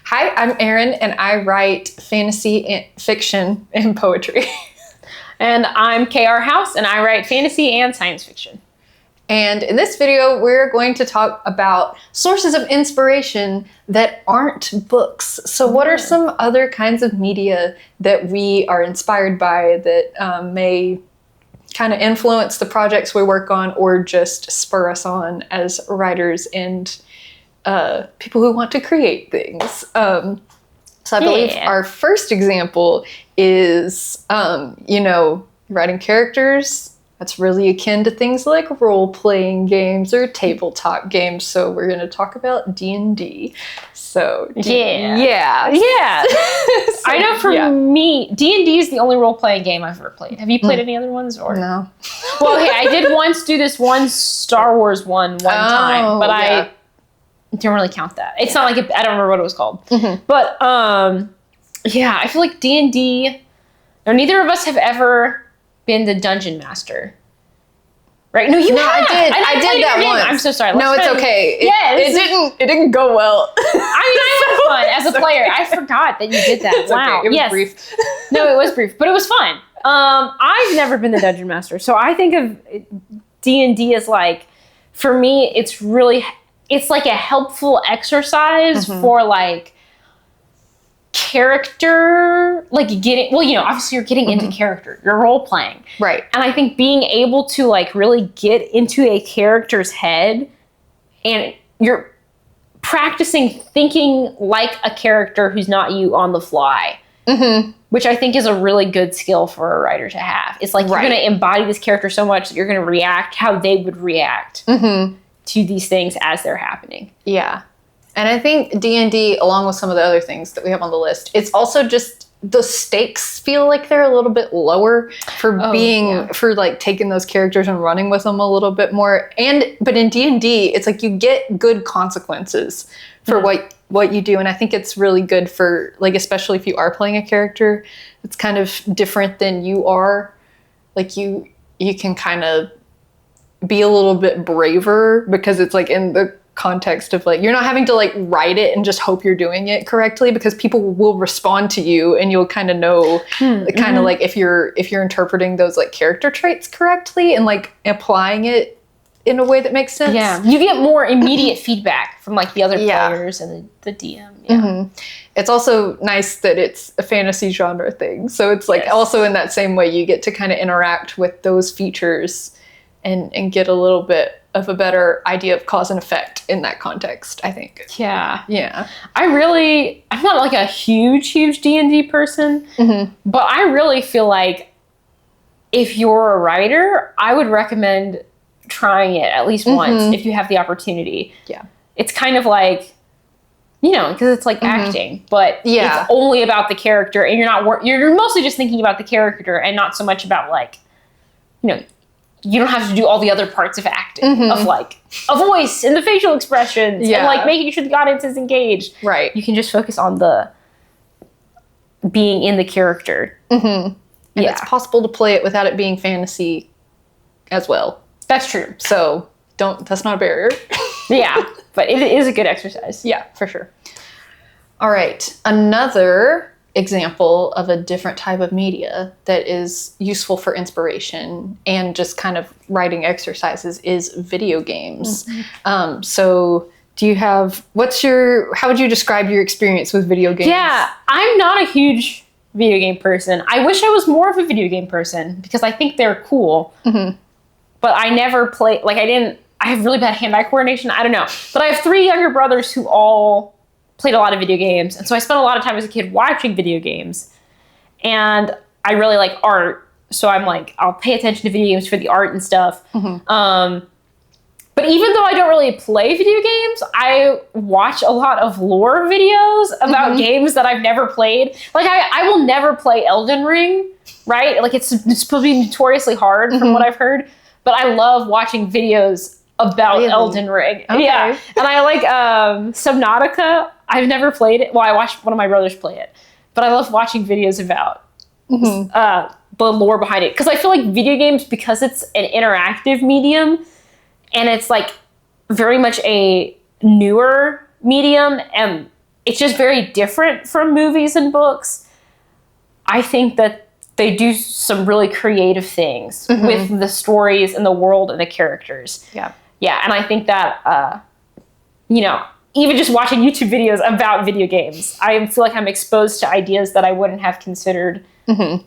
Hi, I'm Erin, and I write fantasy fiction and poetry. And I'm KR House, and I write fantasy and science fiction. And in this video, we're going to talk about sources of inspiration that aren't books. So what are some other kinds of media that we are inspired by that may kind of influence the projects we work on or just spur us on as writers and people who want to create things? So I believe our first example is, writing characters. That's really akin to things like role-playing games or tabletop games. So we're going to talk about D&D. So Yeah. I know for me, D&D is the only role-playing game I've ever played. Have you played any other ones? Or no? Well, okay, I did once do this one Star Wars one time, but I don't really count that. It's not like I don't remember what it was called. Mm-hmm. But I feel like D&D. Or neither of us have ever been the dungeon master, right? No, you have. I did that once. I'm so sorry. It's okay. It didn't go well. I had fun as a player. I forgot that you did that. It's wow. Okay. It was brief. No, it was brief, but it was fun. I've never been the dungeon master, so I think of D&D as like, for me, it's like a helpful exercise for like character, like obviously you're getting into character, you're role playing, right? And I think being able to like really get into a character's head, and you're practicing thinking like a character who's not you on the fly, which I think is a really good skill for a writer to have. It's like you're going to embody this character so much that you're going to react how they would react to these things as they're happening. Yeah. And I think D&D, along with some of the other things that we have on the list, it's also just the stakes feel like they're a little bit lower for for like taking those characters and running with them a little bit more. But in D&D, it's like you get good consequences for what you do. And I think it's really good for, like, especially if you are playing a character that's kind of different than you are, like you can kind of be a little bit braver because it's like in the context of like you're not having to like write it and just hope you're doing it correctly, because people will respond to you and you'll kind of know kind of like if you're interpreting those like character traits correctly and like applying it in a way that makes sense. Yeah, you get more immediate feedback from like the other players and the DM. It's also nice that it's a fantasy genre thing, so it's like also in that same way you get to kind of interact with those features and get a little bit of a better idea of cause and effect in that context, I think. Yeah. I'm not like a huge D&D person, but I really feel like if you're a writer, I would recommend trying it at least once if you have the opportunity. Yeah. It's kind of like, because it's like acting, but it's only about the character, and you're mostly just thinking about the character and not so much about like, you don't have to do all the other parts of acting, of like a voice and the facial expressions and like making sure the audience is engaged. Right. You can just focus on the being in the character. And it's possible to play it without it being fantasy as well. That's true. So that's not a barrier. But it is a good exercise. Yeah, for sure. All right. Another example of a different type of media that is useful for inspiration and just kind of writing exercises is video games. So how would you describe your experience with video games? Yeah, I'm not a huge video game person. I wish I was more of a video game person because I think they're cool. But I never play, I have really bad hand-eye coordination. I don't know. But I have 3 younger brothers who all played a lot of video games. And so I spent a lot of time as a kid watching video games. And I really like art. So I'm like, I'll pay attention to video games for the art and stuff. But even though I don't really play video games, I watch a lot of lore videos about games that I've never played. Like I will never play Elden Ring, right? Like it's supposed to be notoriously hard from what I've heard. But I love watching videos about Elden Ring. Okay. Yeah. And I like Subnautica. I've never played it. Well, I watched one of my brothers play it. But I love watching videos about the lore behind it. Because I feel like video games, because it's an interactive medium, and it's like very much a newer medium, and it's just very different from movies and books. I think that they do some really creative things with the stories and the world and the characters. Yeah. Yeah, and I think that, even just watching YouTube videos about video games, I feel like I'm exposed to ideas that I wouldn't have considered on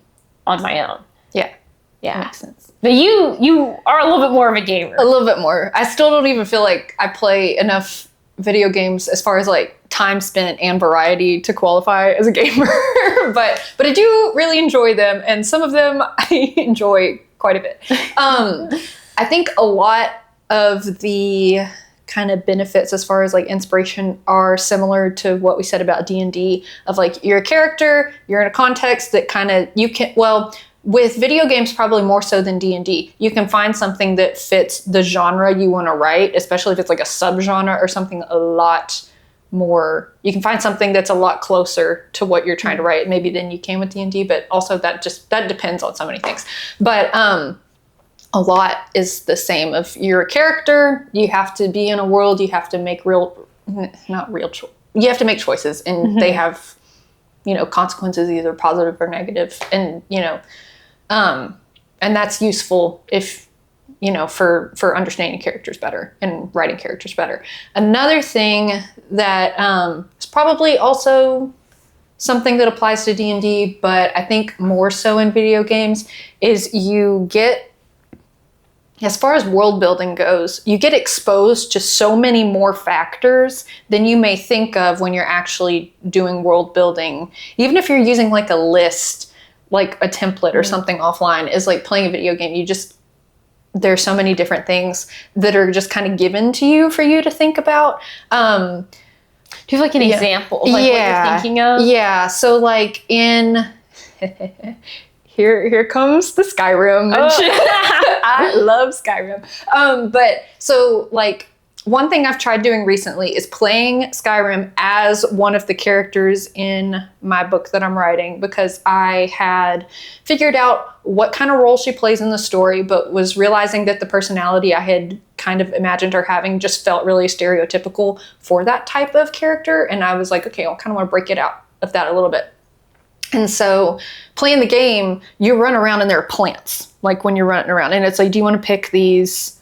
my own. Yeah. Yeah. That makes sense. But you are a little bit more of a gamer. A little bit more. I still don't even feel like I play enough video games as far as like time spent and variety to qualify as a gamer. but I do really enjoy them, and some of them I enjoy quite a bit. I think a lot of the kind of benefits as far as like inspiration are similar to what we said about D&D, of like you're a character, you're in a context that kind of with video games probably more so than D&D, you can find something that fits the genre you want to write, especially if it's like a subgenre or something a lot more. You can find something that's a lot closer to what you're trying to write maybe than you can with D&D, but also that depends on so many things. But a lot is the same. Of you're a character, you have to be in a world, you have to make you have to make choices, and they have, consequences, either positive or negative, and and that's useful if for understanding characters better and writing characters better. Another thing that is probably also something that applies to D&D, but I think more so in video games, is you get, as far as world building goes, you get exposed to so many more factors than you may think of when you're actually doing world building. Even if you're using like a list, like a template or something offline, is like playing a video game. There's so many different things that are just kind of given to you for you to think about. Do you have like an example of like what you're thinking of? Yeah. So like in Here comes the Skyrim. I love Skyrim. But so like one thing I've tried doing recently is playing Skyrim as one of the characters in my book that I'm writing, because I had figured out what kind of role she plays in the story, but was realizing that the personality I had kind of imagined her having just felt really stereotypical for that type of character. And I was like, okay, I kind of want to break it out of that a little bit. And so playing the game, you run around and there are plants, like when you're running around. And it's like, do you want to pick these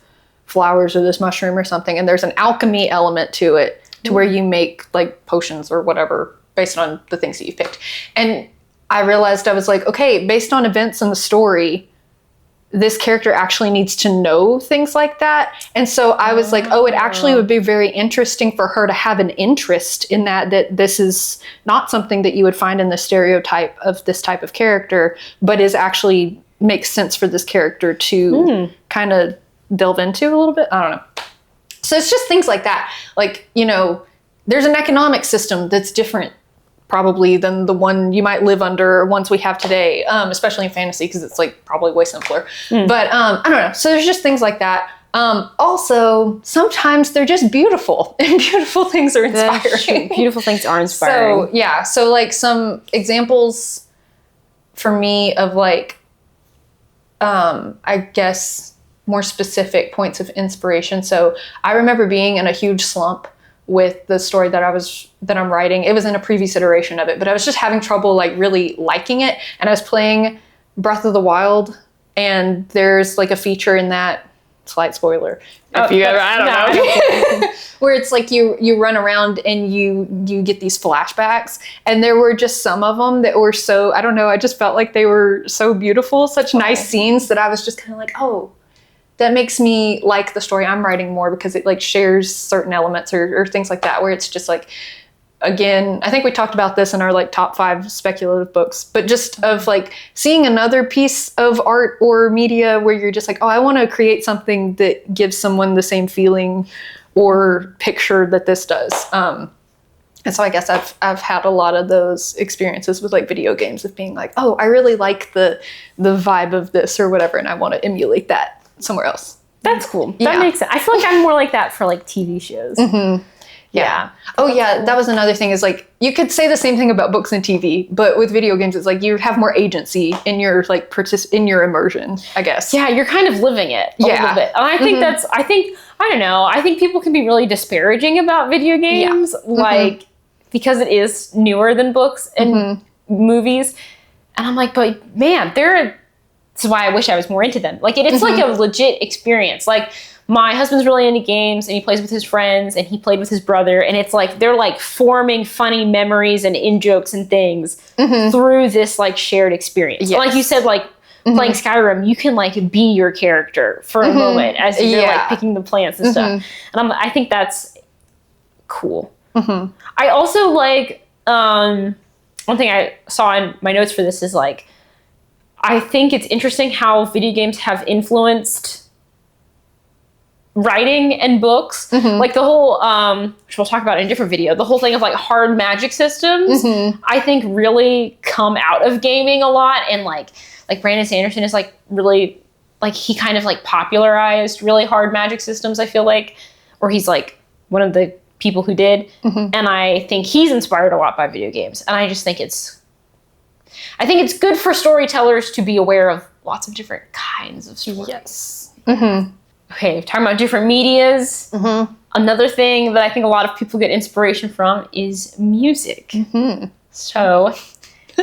flowers or this mushroom or something? And there's an alchemy element to it, to where you make like potions or whatever based on the things that you've picked. And I realized, I was like, okay, based on events in the story, this character actually needs to know things like that. And so I was like, it actually would be very interesting for her to have an interest in that this is not something that you would find in the stereotype of this type of character, but is actually makes sense for this character to kind of delve into a little bit. I don't know. So it's just things like that. Like, there's an economic system that's different probably than the one you might live under, ones we have today, especially in fantasy, because it's like probably way simpler. But I don't know. So there's just things like that. Also, sometimes they're just beautiful, and beautiful things are inspiring. Beautiful things are inspiring. So yeah. So like some examples for me of like, I guess more specific points of inspiration. So I remember being in a huge slump with the story that I'm writing. It was in a previous iteration of it, but I was just having trouble like really liking it. And I was playing Breath of the Wild, and there's like a feature in that, slight spoiler, if you ever, I don't know, where it's like you run around and you get these flashbacks, and there were just some of them that were so, I don't know, I just felt like they were so beautiful, such nice scenes, that I was just kind of like, oh, that makes me like the story I'm writing more, because it like shares certain elements or things like that, where it's just like, again, I think we talked about this in our like top 5 speculative books, but just of like seeing another piece of art or media where you're just like, oh, I want to create something that gives someone the same feeling or picture that this does. And so I guess I've had a lot of those experiences with like video games, of being like, oh, I really like the vibe of this or whatever, and I want to emulate that somewhere else. That's cool. That makes sense. I feel like I'm more like that for like TV shows. Yeah. Oh yeah, cool. That was another thing, is like, you could say the same thing about books and TV, but with video games, it's like you have more agency in your like in your immersion, I guess. Yeah, you're kind of living it a little bit. And I think I don't know, I think people can be really disparaging about video games. Like, because it is newer than books and movies. And I'm like, but man, this is why I wish I was more into them. Like, it's like a legit experience. Like, my husband's really into games, and he plays with his friends, and he played with his brother, and it's like they're like forming funny memories and in-jokes and things through this like shared experience. Yes. Like you said, like playing Skyrim, you can like be your character for a moment as you're like picking the plants and stuff. And I think that's cool. I also like, one thing I saw in my notes for this is like, I think it's interesting how video games have influenced writing and books. Like the whole, which we'll talk about in a different video, the whole thing of like hard magic systems, I think really come out of gaming a lot. And like Brandon Sanderson is like really, like he kind of like popularized really hard magic systems, I feel like, or he's like one of the people who did. And I think he's inspired a lot by video games. And I just think it's good for storytellers to be aware of lots of different kinds of stories. Yes. Okay, talking about different medias. Another thing that I think a lot of people get inspiration from is music. So,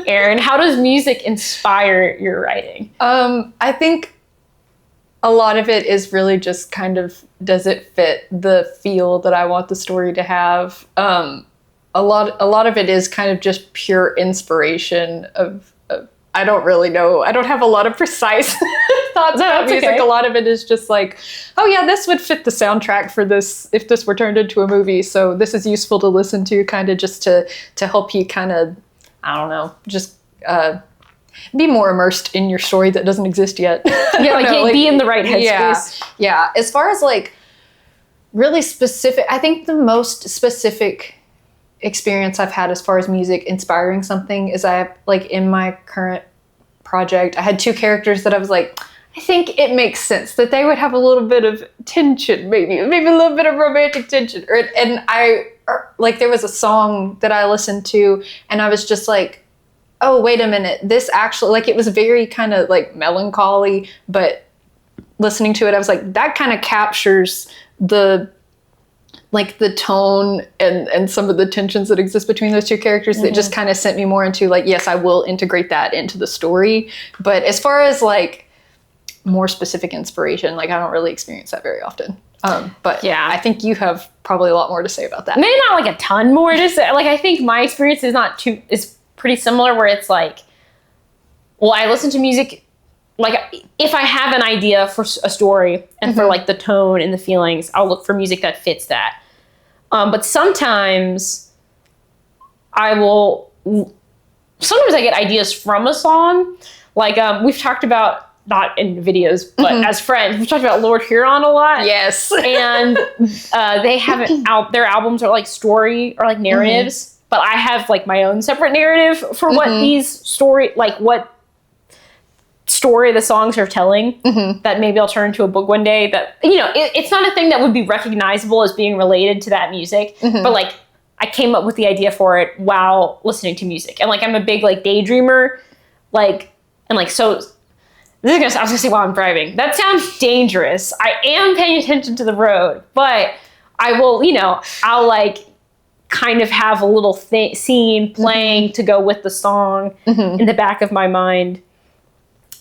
Erin, how does music inspire your writing? I think a lot of it is really just kind of, does it fit the feel that I want the story to have? A lot of it is kind of just pure inspiration of I don't really know. I don't have a lot of precise thoughts about music. Okay. A lot of it is just like, oh yeah, this would fit the soundtrack for this if this were turned into a movie. So this is useful to listen to, kind of just to help you kind of, I don't know, just be more immersed in your story that doesn't exist yet. Yeah, be in the right headspace. Yeah. As far as like really specific, I think the most specific experience I've had as far as music inspiring something is I have, like, in my current project, I had two characters that I was like, I think it makes sense that they would have a little bit of tension, maybe a little bit of romantic tension. There was a song that I listened to and I was just like, oh, wait a minute, this actually, like, it was very kind of like melancholy, but listening to it, I was like, that kind of captures the tone and some of the tensions that exist between those two characters that just kind of sent me more into like, yes, I will integrate that into the story. But as far as like more specific inspiration, like I don't really experience that very often. But yeah, I think you have probably a lot more to say about that. Maybe not like a ton more to say. Like, I think my experience is pretty similar where it's like, well, I listen to music, like if I have an idea for a story and for like the tone and the feelings, I'll look for music that fits that. But sometimes I get ideas from a song. Like, we've talked about, not in videos, but as friends, we've talked about Lord Huron a lot. Yes. And they have their albums are like story or like narratives, but I have like my own separate narrative for what what story the songs are telling that maybe I'll turn into a book one day. That, you know, it's not a thing that would be recognizable as being related to that music, but like I came up with the idea for it while listening to music. And like I'm a big like daydreamer, so I was gonna say while I'm driving. That sounds dangerous. I am paying attention to the road, but I will, I'll like kind of have a little scene playing to go with the song in the back of my mind.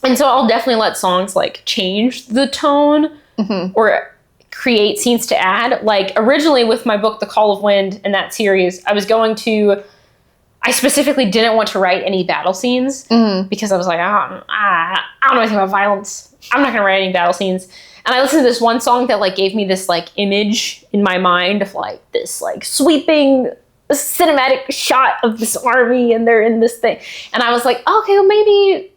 And so I'll definitely let songs like change the tone or create scenes to add. Like originally with my book, The Call of Wind, and that series, I specifically didn't want to write any battle scenes because I was like, I don't know anything about violence. I'm not going to write any battle scenes. And I listened to this one song that like gave me this like image in my mind of like this like sweeping cinematic shot of this army and they're in this thing. And I was like, okay, well maybe...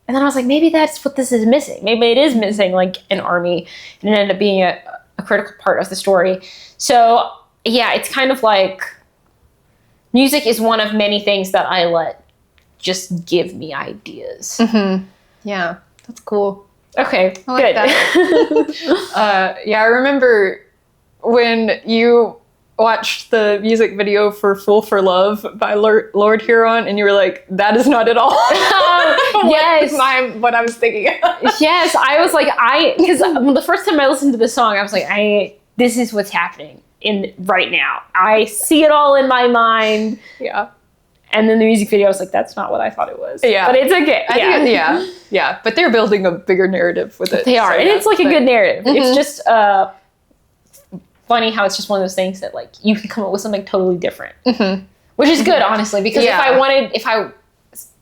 And then I was like, maybe that's what this is missing. Maybe it is missing like an army, and it ended up being a critical part of the story. So yeah, it's kind of like music is one of many things that I let just give me ideas. Yeah, that's cool. Okay, I like good. That. I remember when you watched the music video for Fool for Love by Lord Huron, and you were like, that is not at all yes. what I was thinking of. Yes, I was like, because the first time I listened to the song, I was like, this is what's happening. in right now. I see it all in my mind. Yeah. And then the music video, I was like, that's not what I thought it was. Yeah. But it's okay. Yeah. But they're building a bigger narrative with it. They are. So, and it's like a good narrative. Mm-hmm. It's just funny how it's just one of those things that like you can come up with something totally different. Mm-hmm. Which is good, honestly, because if I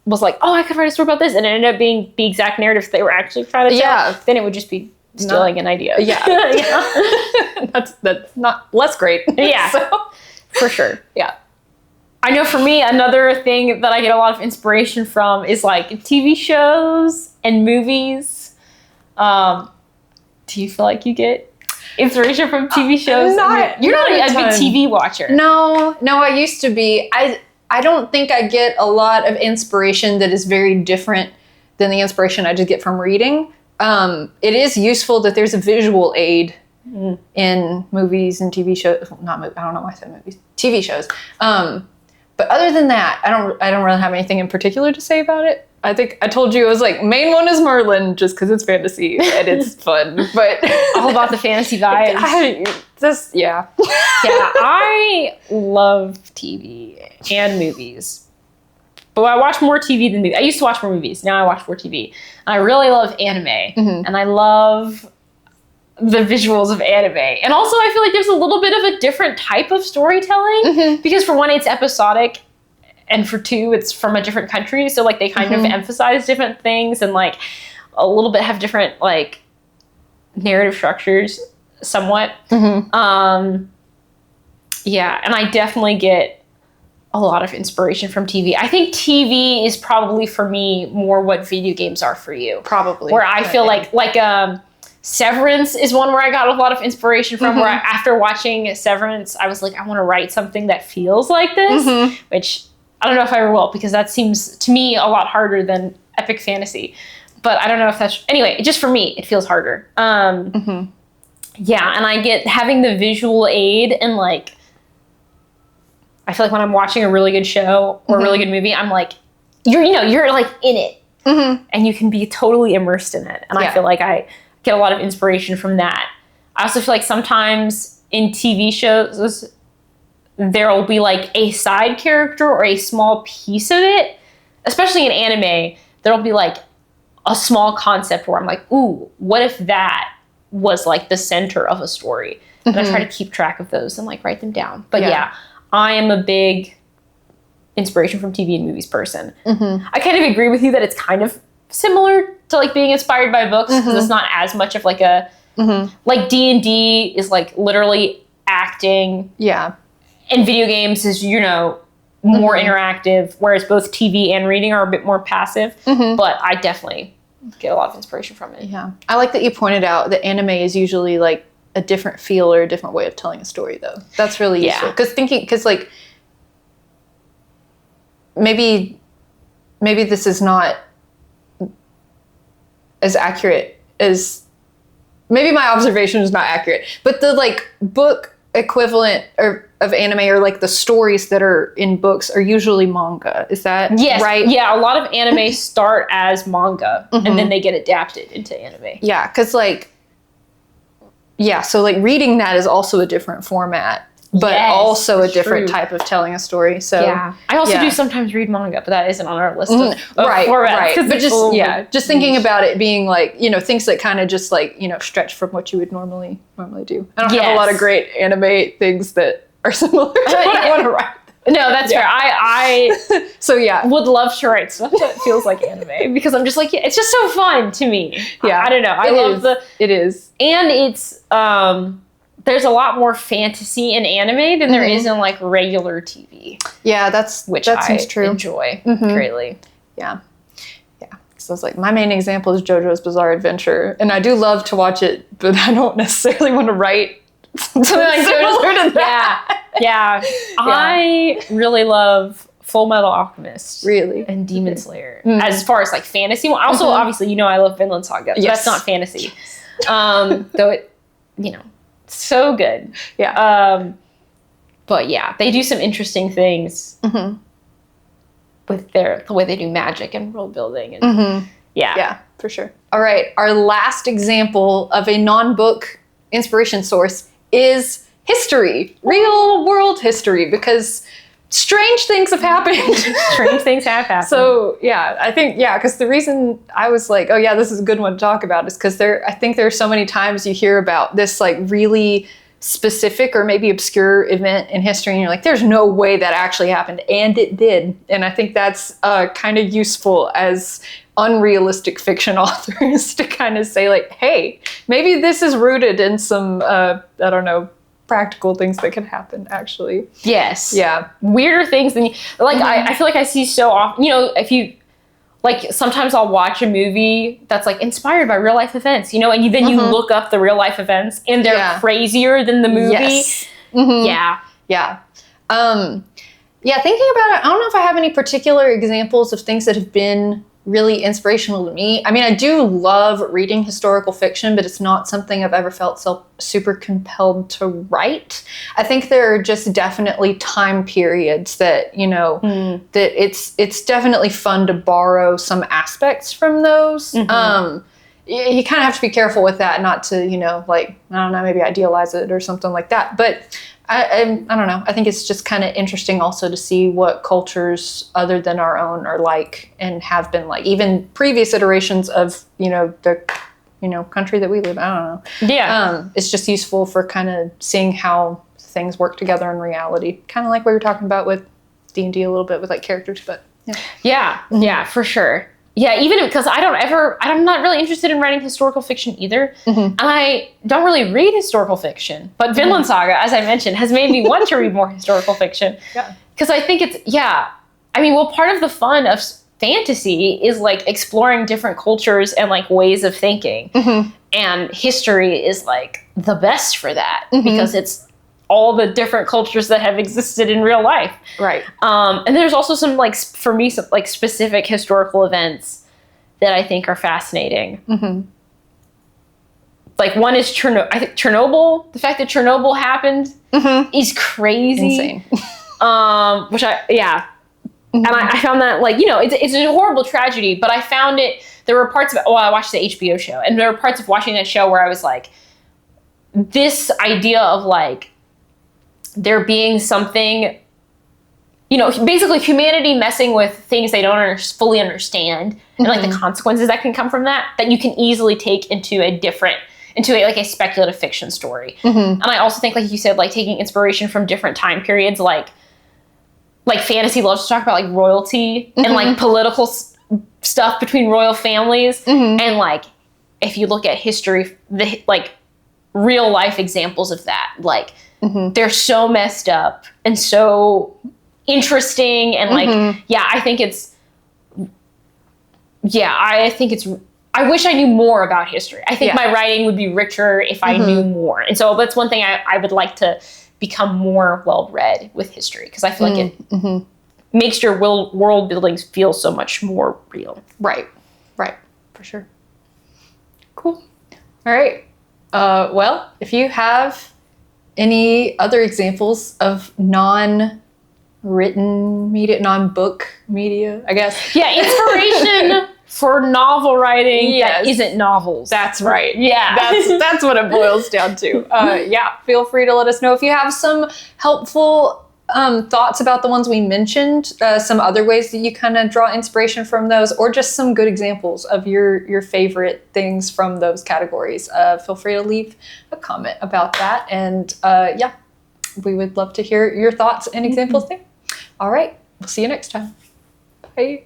was like, oh, I could write a story about this, and it ended up being the exact narrative they were actually trying to tell, then it would just be stealing an idea. Yeah. That's not less great. Yeah. So. For sure. Yeah. I know for me, another thing that I get a lot of inspiration from is like TV shows and movies. Do you feel like you get inspiration from TV shows? You're not a big TV watcher. No, I used to be. I don't think I get a lot of inspiration that is very different than the inspiration I just get from reading. It is useful that there's a visual aid in movies and TV shows. I don't know why I said movies. TV shows. But other than that, I don't really have anything in particular to say about it. I think I told you, I was like, main one is Merlin, just because it's fantasy and it's fun. But all about the fantasy vibes. Yeah, I love TV and movies. But I watch more TV than movies. I used to watch more movies. Now I watch more TV. And I really love anime. Mm-hmm. And I love the visuals of anime. And also I feel like there's a little bit of a different type of storytelling. Mm-hmm. Because for one, it's episodic. And for two, it's from a different country. So like they kind of emphasize different things and like a little bit have different like narrative structures somewhat. Mm-hmm. Yeah, and I definitely get a lot of inspiration from TV. I think TV is probably for me more what video games are for you. Probably. Where I feel like Severance is one where I got a lot of inspiration from, where after watching Severance, I was like, I want to write something that feels like this, which I don't know if I ever will, because that seems to me a lot harder than epic fantasy. But I don't know if that's... Anyway, just for me, it feels harder. Yeah, and I get having the visual aid and like... I feel like when I'm watching a really good show or a really good movie, I'm like, you're like in it. And you can be totally immersed in it. And I feel like I get a lot of inspiration from that. I also feel like sometimes in TV shows... there will be like a side character or a small piece of it, especially in anime, there'll be like a small concept where I'm like, ooh, what if that was like the center of a story? And I try to keep track of those and like write them down. But yeah, I am a big inspiration from TV and movies person. I kind of agree with you that it's kind of similar to like being inspired by books, because it's not as much of like a, like D&D is like literally acting. Yeah. And video games is, more interactive, whereas both TV and reading are a bit more passive. But I definitely get a lot of inspiration from it. Yeah. I like that you pointed out that anime is usually like a different feel or a different way of telling a story, though. That's really useful. Because like, maybe this is not as accurate as, maybe my observation is not accurate, but the like book equivalent of anime, or like the stories that are in books, are usually manga. Is that right? Yeah, a lot of anime start as manga and then they get adapted into anime. Yeah, because like, so like reading that is also a different format, but also a different type of telling a story. So yeah, I also do sometimes read manga, but that isn't on our list of formats. Right. But just thinking about it being like, things that kind of just like, stretch from what you would normally do. I don't have a lot of great anime things that are similar to what I want to write. No, that's fair. I would love to write stuff that feels like anime, because I'm just like, it's just so fun to me. Yeah, I don't know. It is, and it's there's a lot more fantasy in anime than there is in like regular TV. Yeah, that seems true. Enjoy greatly. Yeah. So it's like, my main example is JoJo's Bizarre Adventure, and I do love to watch it, but I don't necessarily want to write something like similar to that. Yeah. I really love Full Metal Alchemist. Really? And Demon Slayer. As far as like fantasy. Also, obviously, I love Vinland Saga. But that's not fantasy. Though it, so good. Yeah. But yeah, they do some interesting things with the way they do magic and world building. And yeah, for sure. All right. Our last example of a non-book inspiration source is history, real world history, because strange things have happened. Strange things have happened. So yeah, I think, because the reason I was like, oh yeah, this is a good one to talk about is because I think there's so many times you hear about this like really specific or maybe obscure event in history and you're like, there's no way that actually happened, and it did. And I think that's kind of useful as unrealistic fiction authors to kind of say like, hey, maybe this is rooted in some I don't know, practical things that could happen actually. Yes. Yeah. Weirder things than I feel like I see so often, if you like, sometimes I'll watch a movie that's like inspired by real life events, and then you look up the real life events and they're crazier than the movie. Yes. Yeah. Yeah. Thinking about it, I don't know if I have any particular examples of things that have been really inspirational to me. I mean, I do love reading historical fiction, but it's not something I've ever felt so super compelled to write. I think there are just definitely time periods that, that it's definitely fun to borrow some aspects from those. You kind of have to be careful with that, not to, I don't know, maybe idealize it or something like that. But I don't know. I think it's just kind of interesting also to see what cultures other than our own are like and have been like, even previous iterations of, the, country that we live in. I don't know. Yeah. It's just useful for kind of seeing how things work together in reality. Kind of like we were talking about with D&D a little bit with like characters, but yeah. Yeah, for sure. Yeah, even because I'm not really interested in writing historical fiction either. And I don't really read historical fiction. But Vinland Saga, as I mentioned, has made me want to read more historical fiction. Yeah. Because I think part of the fun of fantasy is like exploring different cultures and like ways of thinking. And history is like the best for that because it's all the different cultures that have existed in real life. Right. And there's also some, like, for me, some like specific historical events that I think are fascinating. Like one is I think Chernobyl. The fact that Chernobyl happened is crazy. Insane. And I found that, like, it's a horrible tragedy, but I found it, there were parts of it, I watched the HBO show, and there were parts of watching that show where I was like, this idea of, like, there being something, basically humanity messing with things they don't fully understand, and like the consequences that can come from that you can easily take into a speculative fiction story. And I also think, like you said, like taking inspiration from different time periods, like fantasy loves to talk about like royalty and like political stuff between royal families, and like if you look at history, like real life examples of that, like they're so messed up and so interesting, and like I wish I knew more about history. I think my writing would be richer if I knew more, and so that's one thing I would like to become more well read with history, because I feel like it makes your world building feel so much more real. Right, for sure. Cool. All right. Well, if you have any other examples of non-written media, non-book media, I guess. Yeah, inspiration for novel writing that isn't novels. That's right. Yeah. That's what it boils down to. Feel free to let us know if you have some helpful thoughts about the ones we mentioned, some other ways that you kind of draw inspiration from those, or just some good examples of your favorite things from those categories. Feel free to leave a comment about that. And we would love to hear your thoughts and examples there. All right. We'll see you next time. Bye.